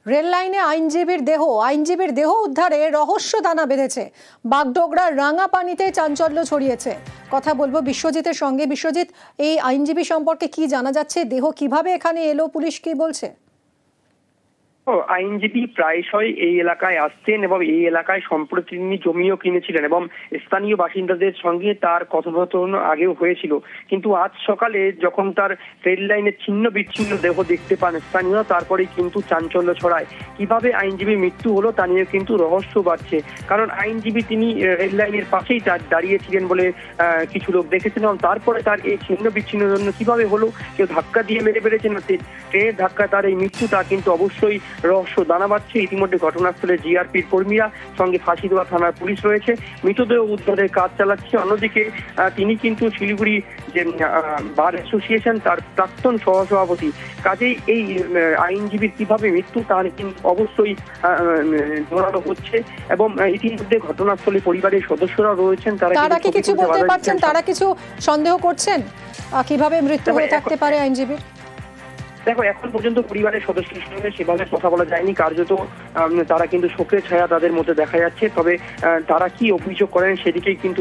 Rail লাইনে আইনজীবীর দেহ উদ্ধারে রহস্য দানা বেঁধেছে। বাগডোগরার রাঙাপানিতে চাঞ্চল্য ছড়িয়েছে। কথা বলবো বিশ্বজিতের সঙ্গে। বিশ্বজিৎ, এই আইনজীবী সম্পর্কে কি জানা যাচ্ছে? দেহ কিভাবে এখানে এলো, পুলিশ কি বলছে? আইনজীবী প্রায়শই এই এলাকায় আসতেন এবং এই এলাকায় সম্প্রতি তিনি জমিও কিনেছিলেন এবং স্থানীয় বাসিন্দাদের সঙ্গে তার কথোপকথন আগেও হয়েছিল। কিন্তু আজ সকালে যখন তার রেল লাইনের ছিন্ন বিচ্ছিন্ন দেহ দেখতে পান স্থানীয়, তারপরেই কিন্তু চাঞ্চল্য ছড়ায়। কিভাবে আইনজীবীর মৃত্যু হলো তা নিয়ে কিন্তু রহস্য বাড়ছে। কারণ আইনজীবী তিনি রেল লাইনের পাশেই দাঁড়িয়েছিলেন বলে কিছু লোক দেখেছেন, এবং তারপরে তার এই ছিন্ন বিচ্ছিন্ন জন্য কিভাবে হলো, কেউ ধাক্কা দিয়ে মেরে ফেলেছেন না ট্রেনের ধাক্কা তার এই মৃত্যু, তা কিন্তু অবশ্যই রহস্য দানা বাঁধছে। ইতিমধ্যে ঘটনাস্থলে জিআরপির কর্মীরা, সঙ্গে ফাঁসিদেওয়া থানার পুলিশ রয়েছে, মৃতদেহ উদ্ধারের কাজ চালাচ্ছে। অন্যদিকে তিনি কিন্তু শিলিগুড়ি যে বার অ্যাসোসিয়েশন তার প্রাক্তন সহসভাপতি। কাজেই এই আইনজীবীর কিভাবে মৃত্যু তার কিন্তু অবশ্যই ধরানো হচ্ছে। এবং ইতিমধ্যে ঘটনাস্থলে পরিবারের সদস্যরা রয়েছেন, তারা কি কিছু বলতে পারছেন? তারা কিছু সন্দেহ করছেন কিভাবে মৃত্যু হয়ে থাকতে পারে আইনজীবীর? দেখো, এখন পর্যন্ত পরিবারের সদস্যদের সঙ্গে সেভাবে কথা বলা যায়নি। কার্যত তারা কিন্তু শোকের ছায়া তাদের মধ্যে দেখা যাচ্ছে। তবে তারা কি অভিযোগ করেন সেদিকেই কিন্তু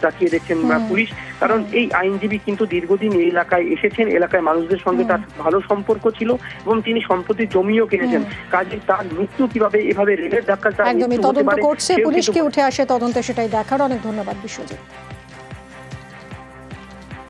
তাকিয়ে দেখছেন পুলিশ। কারণ এই আইনজীবী কিন্তু দীর্ঘদিন এই এলাকায় এসেছেন, এলাকায় মানুষদের সঙ্গে তার ভালো সম্পর্ক ছিল এবং তিনি সম্প্রতি জমিও কিনেছেন। কাজে তার মৃত্যু কিভাবে এভাবে রেলের ধাক্কা একদমই তদন্ত করছে পুলিশ, কি উঠে আসে তদন্তে সেটাই দেখার। অনেক ধন্যবাদ বিশ্বজিৎ।